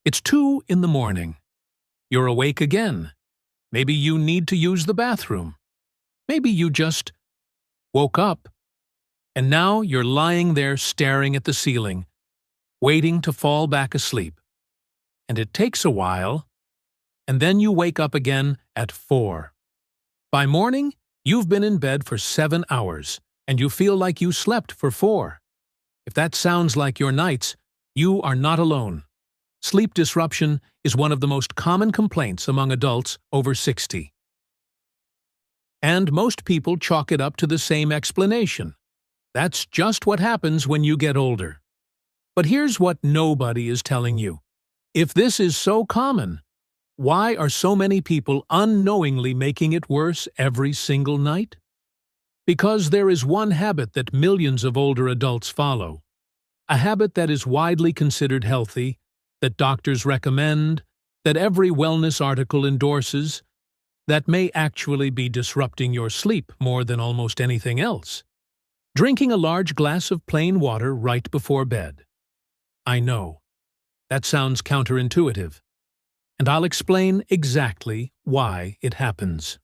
It's 2 in the morning. You're awake again. Maybe you need to use the bathroom. Maybe you just woke up, and now you're lying there staring at the ceiling, waiting to fall back asleep. And it takes a while, and then you wake up again at 4. By morning, you've been in bed for 7 hours, and you feel like you slept for 4. If that sounds like your nights, you are not alone. Sleep disruption is one of the most common complaints among adults over 60. And most people chalk it up to the same explanation. That's just what happens when you get older. But here's what nobody is telling you. If this is so common, why are so many people unknowingly making it worse every single night? Because there is one habit that millions of older adults follow. A habit that is widely considered healthy, that doctors recommend, that every wellness article endorses, that may actually be disrupting your sleep more than almost anything else. Drinking a large glass of plain water right before bed. I know. That sounds counterintuitive. And I'll explain exactly why it happens.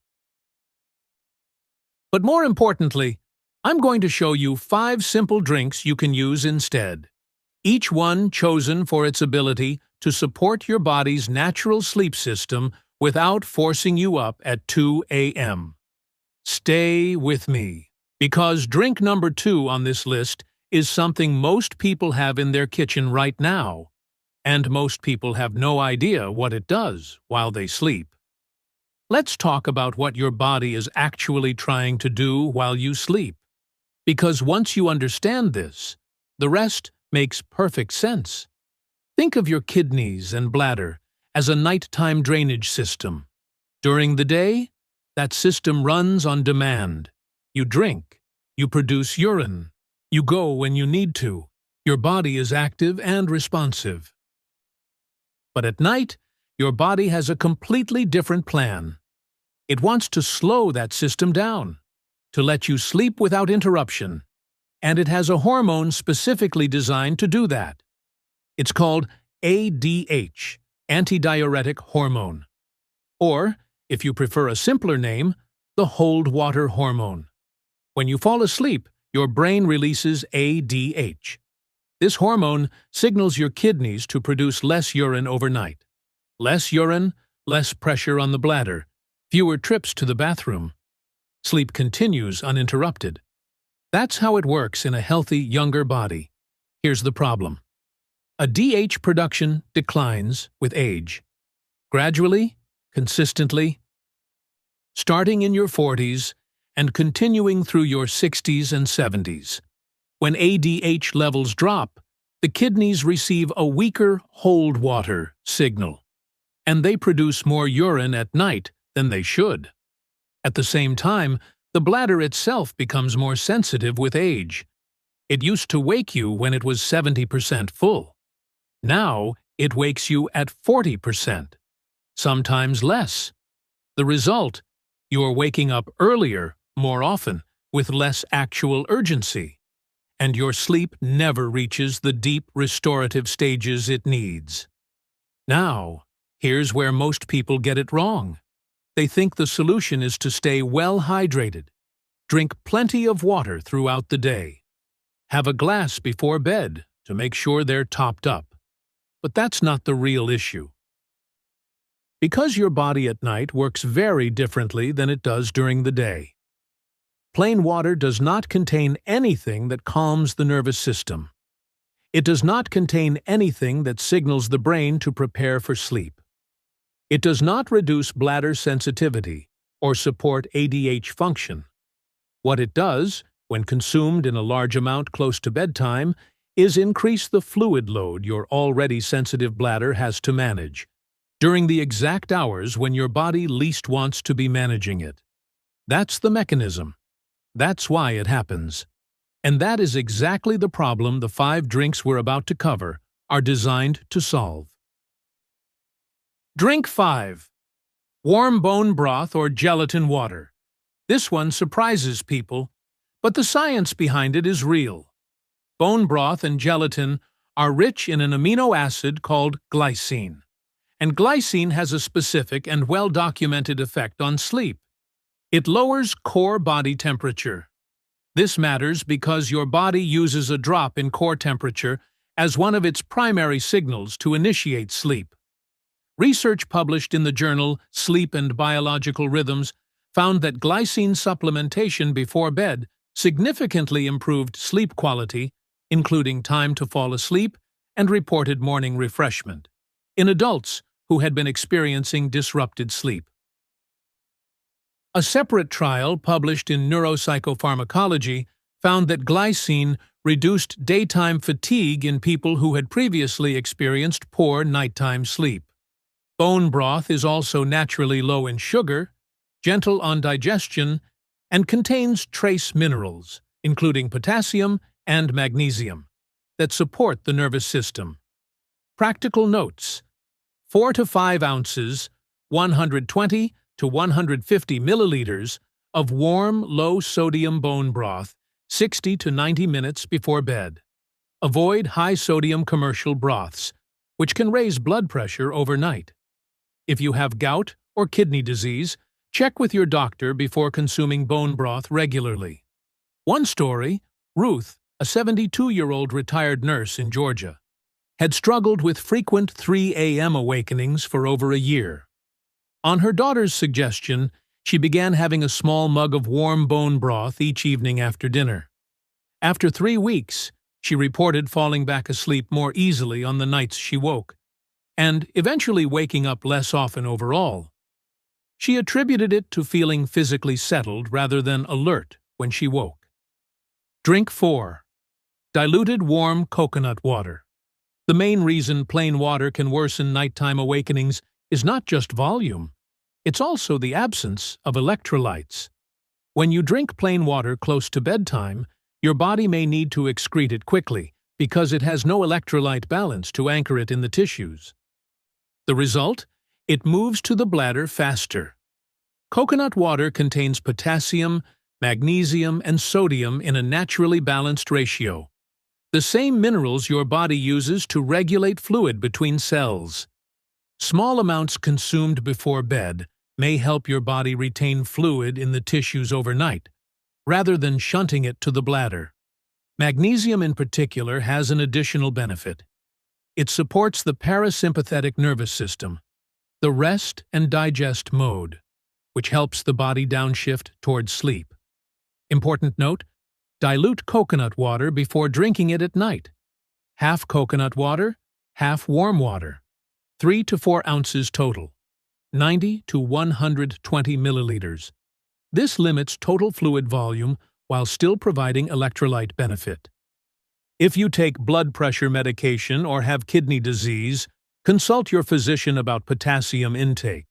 But more importantly, I'm going to show you 5 simple drinks you can use instead, each one chosen for its ability to support your body's natural sleep system without forcing you up at 2 a.m. Stay with me, because drink number 2 on this list is something most people have in their kitchen right now, and most people have no idea what it does while they sleep. Let's talk about what your body is actually trying to do while you sleep, because once you understand this, the rest makes perfect sense. Think of your kidneys and bladder as a nighttime drainage system. During the day, that system runs on demand. You drink, you produce urine, you go when you need to. Your body is active and responsive. But at night, your body has a completely different plan. It wants to slow that system down, to let you sleep without interruption. And it has a hormone specifically designed to do that. It's called ADH, antidiuretic hormone. Or, if you prefer a simpler name, the hold water hormone. When you fall asleep, your brain releases ADH. This hormone signals your kidneys to produce less urine overnight. Less urine, less pressure on the bladder, fewer trips to the bathroom. Sleep continues uninterrupted. That's how it works in a healthy, younger body. Here's the problem. A DH production declines with age. Gradually, consistently, starting in your 40s and continuing through your 60s and 70s. When ADH levels drop, the kidneys receive a weaker hold water signal, and they produce more urine at night than they should. At the same time, the bladder itself becomes more sensitive with age. It used to wake you when it was 70% full. Now, it wakes you at 40%, sometimes less. The result? You're waking up earlier, more often, with less actual urgency. And your sleep never reaches the deep restorative stages it needs. Now, here's where most people get it wrong. They think the solution is to stay well hydrated. Drink plenty of water throughout the day. Have a glass before bed to make sure they're topped up. But that's not the real issue. Because your body at night works very differently than it does during the day. Plain water does not contain anything that calms the nervous system. It does not contain anything that signals the brain to prepare for sleep. It does not reduce bladder sensitivity or support ADH function. What it does, when consumed in a large amount close to bedtime, is increase the fluid load your already sensitive bladder has to manage, during the exact hours when your body least wants to be managing it. That's the mechanism. That's why it happens. And that is exactly the problem the 5 drinks we're about to cover are designed to solve. Drink 5. Warm bone broth or gelatin water. This one surprises people, but the science behind it is real. Bone broth and gelatin are rich in an amino acid called glycine. And glycine has a specific and well-documented effect on sleep. It lowers core body temperature. This matters because your body uses a drop in core temperature as one of its primary signals to initiate sleep. Research published in the journal Sleep and Biological Rhythms found that glycine supplementation before bed significantly improved sleep quality, including time to fall asleep and reported morning refreshment, in adults who had been experiencing disrupted sleep. A separate trial published in Neuropsychopharmacology found that glycine reduced daytime fatigue in people who had previously experienced poor nighttime sleep. Bone broth is also naturally low in sugar, gentle on digestion, and contains trace minerals, including potassium and magnesium, that support the nervous system. Practical notes: 4 to 5 ounces, 120 to 150 milliliters of warm, low-sodium bone broth 60 to 90 minutes before bed. Avoid high-sodium commercial broths, which can raise blood pressure overnight. If you have gout or kidney disease, check with your doctor before consuming bone broth regularly. One story: Ruth, a 72-year-old retired nurse in Georgia, had struggled with frequent 3 a.m. awakenings for over a year. On her daughter's suggestion, she began having a small mug of warm bone broth each evening after dinner. After 3 weeks, she reported falling back asleep more easily on the nights she woke, and eventually waking up less often overall. She attributed it to feeling physically settled rather than alert when she woke. Drink 4. Diluted warm coconut water. The main reason plain water can worsen nighttime awakenings is not just volume. It's also the absence of electrolytes. When you drink plain water close to bedtime, your body may need to excrete it quickly because it has no electrolyte balance to anchor it in the tissues. The result? It moves to the bladder faster. Coconut water contains potassium, magnesium, and sodium in a naturally balanced ratio, the same minerals your body uses to regulate fluid between cells. Small amounts consumed before bed may help your body retain fluid in the tissues overnight, rather than shunting it to the bladder. Magnesium in particular has an additional benefit. It supports the parasympathetic nervous system, the rest and digest mode, which helps the body downshift towards sleep. Important note: dilute coconut water before drinking it at night. Half coconut water, half warm water. 3 to 4 ounces total. 90 to 120 milliliters. This limits total fluid volume while still providing electrolyte benefit. If you take blood pressure medication or have kidney disease, consult your physician about potassium intake.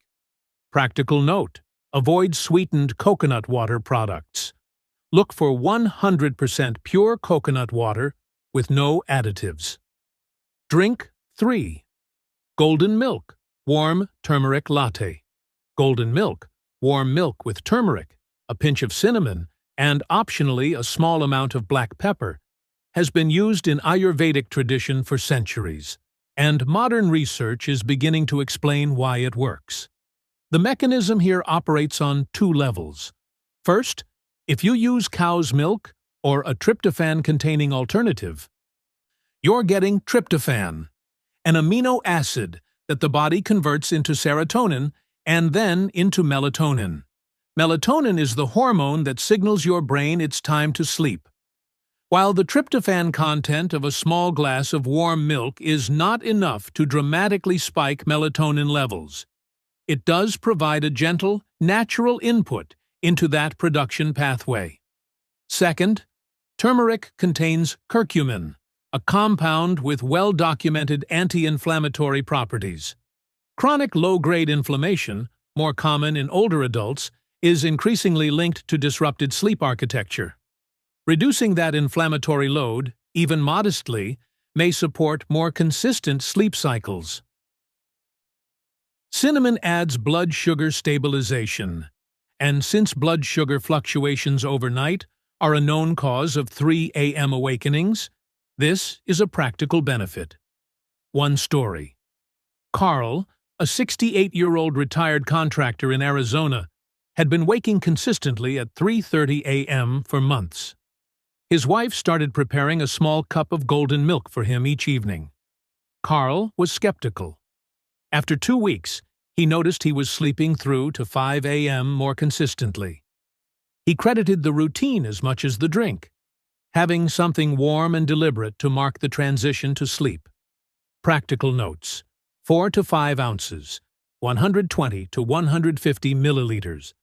Practical note: avoid sweetened coconut water products. Look for 100% pure coconut water with no additives. Drink 3. Golden milk, warm turmeric latte. Golden milk, warm milk with turmeric, a pinch of cinnamon, and optionally a small amount of black pepper, has been used in Ayurvedic tradition for centuries, and modern research is beginning to explain why it works. The mechanism here operates on 2 levels. First, if you use cow's milk or a tryptophan-containing alternative, you're getting tryptophan, an amino acid that the body converts into serotonin and then into melatonin. Melatonin is the hormone that signals your brain it's time to sleep. While the tryptophan content of a small glass of warm milk is not enough to dramatically spike melatonin levels, it does provide a gentle, natural input into that production pathway. Second, turmeric contains curcumin, a compound with well-documented anti-inflammatory properties. Chronic low-grade inflammation, more common in older adults, is increasingly linked to disrupted sleep architecture. Reducing that inflammatory load, even modestly, may support more consistent sleep cycles. Cinnamon adds blood sugar stabilization, and since blood sugar fluctuations overnight are a known cause of 3 a.m. awakenings, This is a practical benefit. One story. Carl, a 68-year-old retired contractor in Arizona, had been waking consistently at 3:30 a.m. for months. His wife started preparing a small cup of golden milk for him each evening. Carl was skeptical. After 2 weeks, he noticed he was sleeping through to 5 a.m. more consistently. He credited the routine as much as the drink, having something warm and deliberate to mark the transition to sleep. Practical notes: 4 to 5 ounces, 120 to 150 milliliters,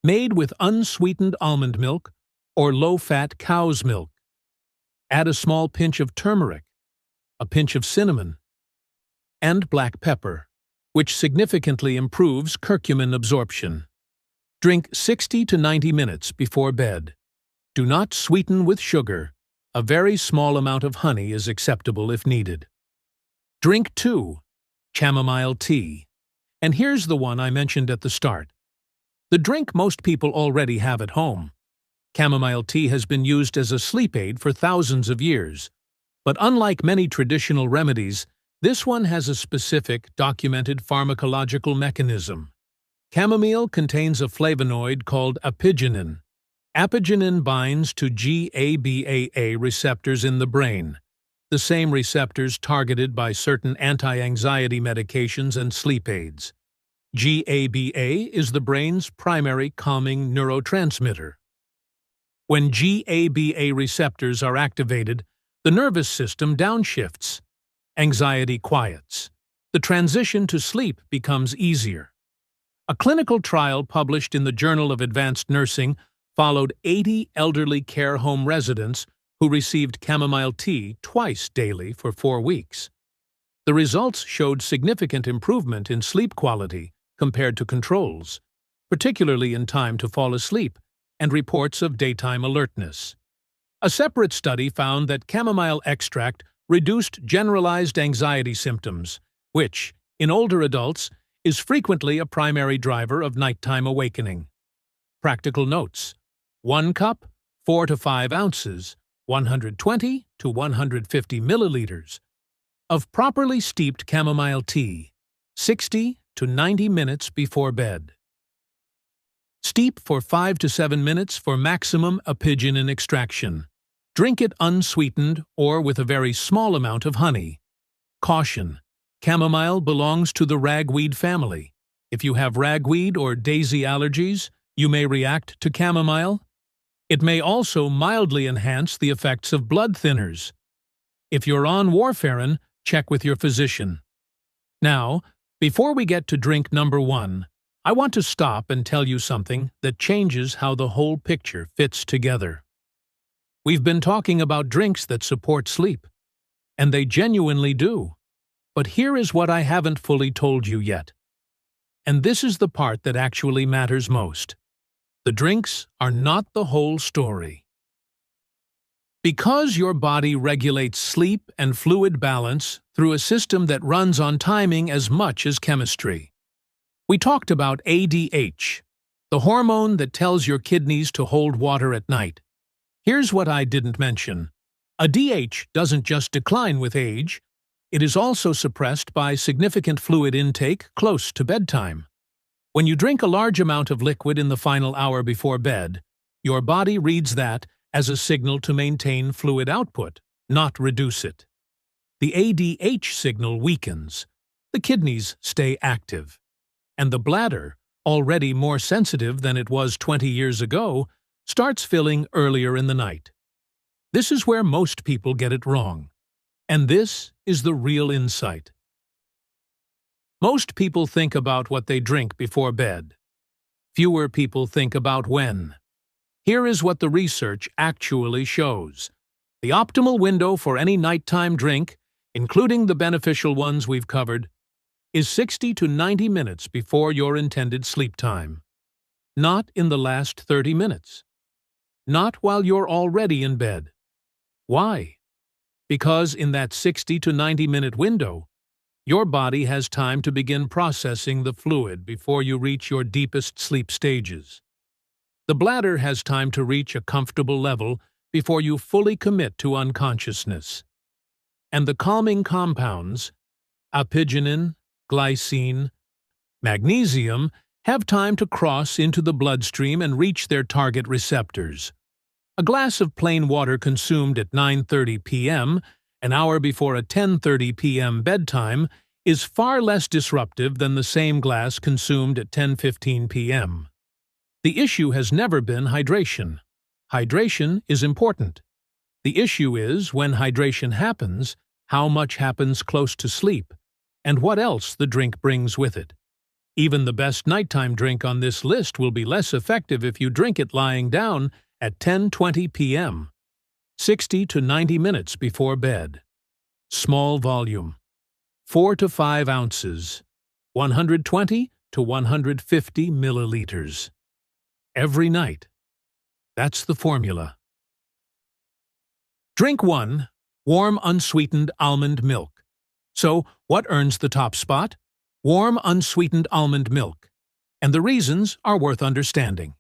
made with unsweetened almond milk or low-fat cow's milk. Add a small pinch of turmeric, a pinch of cinnamon, and black pepper, which significantly improves curcumin absorption. Drink 60 to 90 minutes before bed. Do not sweeten with sugar. A very small amount of honey is acceptable if needed. Drink 2. Chamomile tea. And here's the one I mentioned at the start. The drink most people already have at home. Chamomile tea has been used as a sleep aid for thousands of years. But unlike many traditional remedies, this one has a specific, documented pharmacological mechanism. Chamomile contains a flavonoid called apigenin. Apigenin binds to GABAA receptors in the brain, the same receptors targeted by certain anti-anxiety medications and sleep aids. GABA is the brain's primary calming neurotransmitter. When GABA receptors are activated, the nervous system downshifts. Anxiety quiets. The transition to sleep becomes easier. A clinical trial published in the Journal of Advanced Nursing followed 80 elderly care home residents who received chamomile tea twice daily for 4 weeks. The results showed significant improvement in sleep quality compared to controls, particularly in time to fall asleep and reports of daytime alertness. A separate study found that chamomile extract reduced generalized anxiety symptoms, which, in older adults, is frequently a primary driver of nighttime awakening. Practical notes: 1 cup, 4 to 5 ounces, 120 to 150 milliliters, of properly steeped chamomile tea, 60 to 90 minutes before bed. Steep for 5 to 7 minutes for maximum apigenin extraction. Drink it unsweetened or with a very small amount of honey. Caution: chamomile belongs to the ragweed family. If you have ragweed or daisy allergies, you may react to chamomile. It may also mildly enhance the effects of blood thinners. If you're on warfarin, check with your physician. Now, before we get to drink number 1, I want to stop and tell you something that changes how the whole picture fits together. We've been talking about drinks that support sleep, and they genuinely do. But here is what I haven't fully told you yet. And this is the part that actually matters most. The drinks are not the whole story. Because your body regulates sleep and fluid balance through a system that runs on timing as much as chemistry. We talked about ADH, the hormone that tells your kidneys to hold water at night. Here's what I didn't mention. ADH doesn't just decline with age, it is also suppressed by significant fluid intake close to bedtime. When you drink a large amount of liquid in the final hour before bed, your body reads that as a signal to maintain fluid output, not reduce it. The ADH signal weakens, the kidneys stay active, and the bladder, already more sensitive than it was 20 years ago, starts filling earlier in the night. This is where most people get it wrong, and this is the real insight. Most people think about what they drink before bed. Fewer people think about when. Here is what the research actually shows. The optimal window for any nighttime drink, including the beneficial ones we've covered, is 60 to 90 minutes before your intended sleep time. Not in the last 30 minutes. Not while you're already in bed. Why? Because in that 60 to 90-minute window, your body has time to begin processing the fluid before you reach your deepest sleep stages. The bladder has time to reach a comfortable level before you fully commit to unconsciousness. and the calming compounds, apigenin, glycine, magnesium, have time to cross into the bloodstream and reach their target receptors. A glass of plain water consumed at 9:30 p.m., an hour before a 10:30 p.m. bedtime, is far less disruptive than the same glass consumed at 10:15 p.m. The issue has never been hydration. Hydration is important. The issue is, when hydration happens, how much happens close to sleep, and what else the drink brings with it. Even the best nighttime drink on this list will be less effective if you drink it lying down at 10:20 p.m., 60 to 90 minutes before bed. Small volume, 4 to 5 ounces, 120 to 150 milliliters. Every night. That's the formula. Drink 1. Warm unsweetened almond milk. So, what earns the top spot? Warm unsweetened almond milk. And the reasons are worth understanding.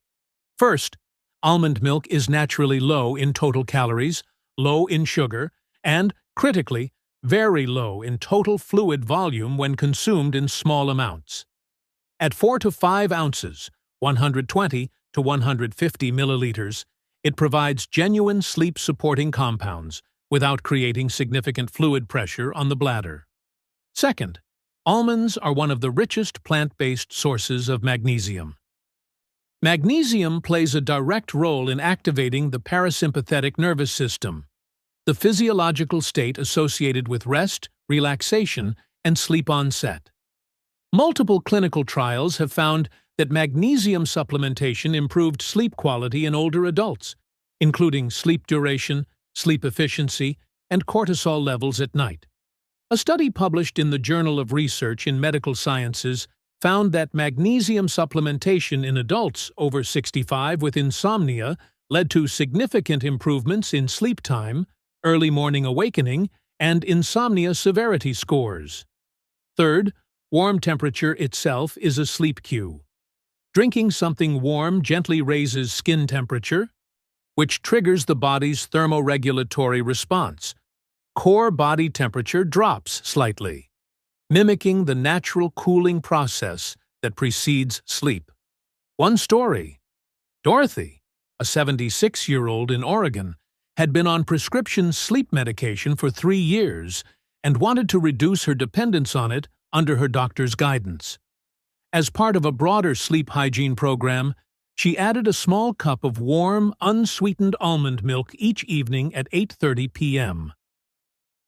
First, almond milk is naturally low in total calories, low in sugar, and, critically, very low in total fluid volume when consumed in small amounts. At 4 to 5 ounces, 120 to 150 milliliters, it provides genuine sleep-supporting compounds without creating significant fluid pressure on the bladder. Second, almonds are one of the richest plant-based sources of magnesium. Magnesium plays a direct role in activating the parasympathetic nervous system, the physiological state associated with rest, relaxation, and sleep onset. Multiple clinical trials have found that magnesium supplementation improved sleep quality in older adults, including sleep duration, sleep efficiency, and cortisol levels at night. A study published in the Journal of Research in Medical Sciences found that magnesium supplementation in adults over 65 with insomnia led to significant improvements in sleep time, early morning awakening, and insomnia severity scores. Third, warm temperature itself is a sleep cue. Drinking something warm gently raises skin temperature, which triggers the body's thermoregulatory response. Core body temperature drops slightly, mimicking the natural cooling process that precedes sleep. One story. Dorothy, a 76-year-old in Oregon, had been on prescription sleep medication for 3 years and wanted to reduce her dependence on it under her doctor's guidance. As part of a broader sleep hygiene program, she added a small cup of warm, unsweetened almond milk each evening at 8:30 p.m.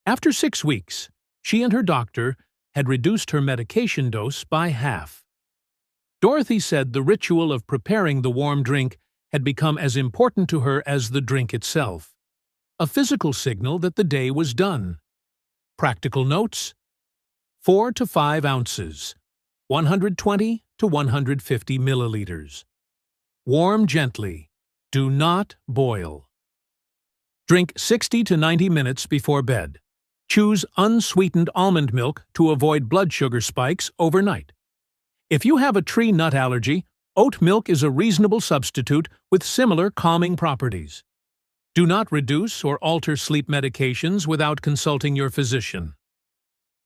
After 6 weeks, she and her doctor had reduced her medication dose by half. Dorothy said the ritual of preparing the warm drink had become as important to her as the drink itself, a physical signal that the day was done. Practical notes: 4 to 5 ounces, 120 to 150 milliliters. Warm gently. Do not boil. Drink 60 to 90 minutes before bed. Choose unsweetened almond milk to avoid blood sugar spikes overnight. If you have a tree nut allergy, oat milk is a reasonable substitute with similar calming properties. Do not reduce or alter sleep medications without consulting your physician.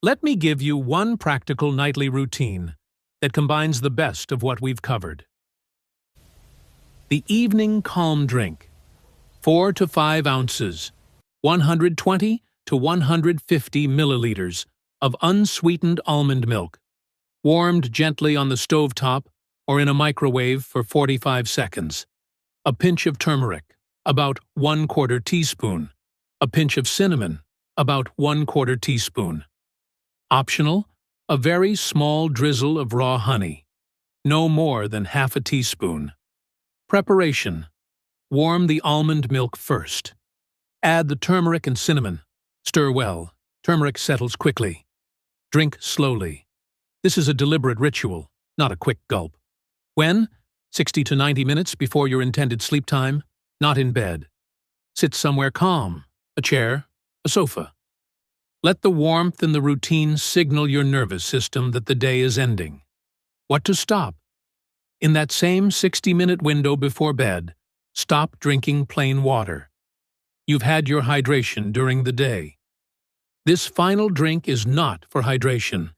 Let me give you one practical nightly routine that combines the best of what we've covered. The evening calm drink. 4 to 5 ounces, 120 to 150 milliliters of unsweetened almond milk, warmed gently on the stovetop or in a microwave for 45 seconds. A pinch of turmeric, about 1/4 teaspoon. A pinch of cinnamon, about 1/4 teaspoon. Optional, a very small drizzle of raw honey, no more than half a teaspoon. Preparation: warm the almond milk first. Add the turmeric and cinnamon. Stir well. Turmeric settles quickly. Drink slowly. This is a deliberate ritual, not a quick gulp. When? 60 to 90 minutes before your intended sleep time, not in bed. Sit somewhere calm, a chair, a sofa. Let the warmth and the routine signal your nervous system that the day is ending. What to stop? In that same 60-minute window before bed, stop drinking plain water. You've had your hydration during the day. This final drink is not for hydration.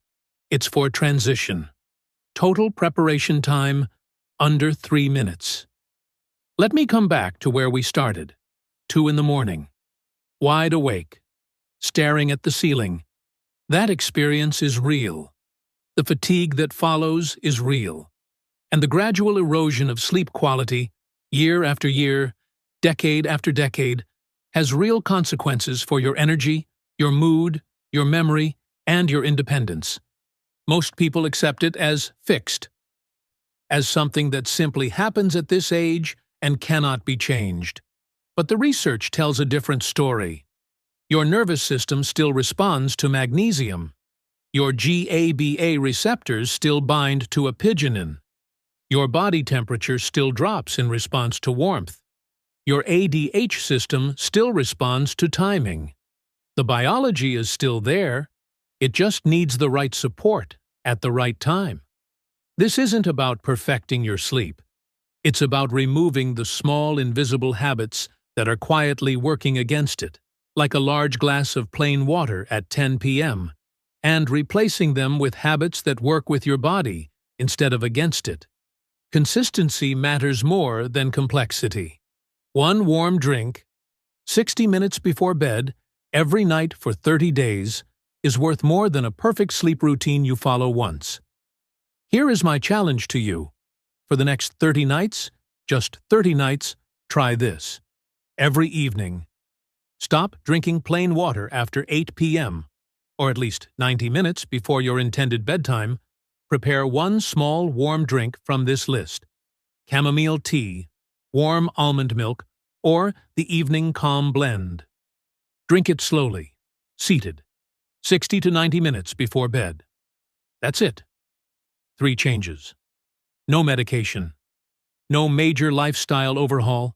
It's for transition. Total preparation time, under 3 minutes. Let me come back to where we started. 2 in the morning. Wide awake. Staring at the ceiling. That experience is real. The fatigue that follows is real. And the gradual erosion of sleep quality, year after year, decade after decade, has real consequences for your energy, your mood, your memory, and your independence. Most people accept it as fixed, as something that simply happens at this age and cannot be changed. But the research tells a different story. Your nervous system still responds to magnesium. Your GABA receptors still bind to apigenin. Your body temperature still drops in response to warmth. Your ADH system still responds to timing. The biology is still there. It just needs the right support at the right time. This isn't about perfecting your sleep. It's about removing the small, invisible habits that are quietly working against it, like a large glass of plain water at 10 p.m., and replacing them with habits that work with your body instead of against it. Consistency matters more than complexity. One warm drink, 60 minutes before bed, every night for 30 days, is worth more than a perfect sleep routine you follow once. Here is my challenge to you. For the next 30 nights, just 30 nights, try this. Every evening, stop drinking plain water after 8 p.m., or at least 90 minutes before your intended bedtime. Prepare one small warm drink from this list: chamomile tea, warm almond milk, or the evening calm blend. Drink it slowly, seated, 60 to 90 minutes before bed. That's it. 3 changes. No medication. No major lifestyle overhaul.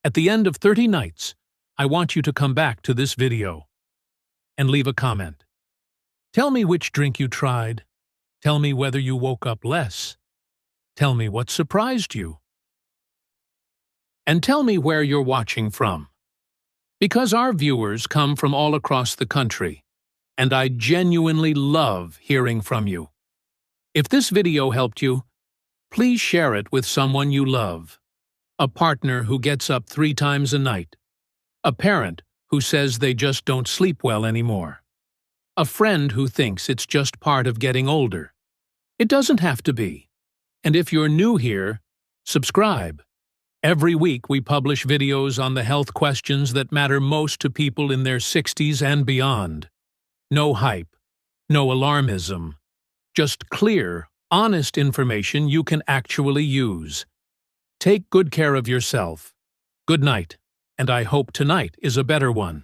At the end of 30 nights, I want you to come back to this video and leave a comment. Tell me which drink you tried. Tell me whether you woke up less. Tell me what surprised you. And tell me where you're watching from. Because our viewers come from all across the country, and I genuinely love hearing from you. If this video helped you, please share it with someone you love. A partner who gets up 3 times a night. A parent who says they just don't sleep well anymore. A friend who thinks it's just part of getting older. It doesn't have to be. And if you're new here, subscribe. Every week we publish videos on the health questions that matter most to people in their 60s and beyond. No hype, no alarmism. Just clear, honest information you can actually use. Take good care of yourself. Good night, and I hope tonight is a better one.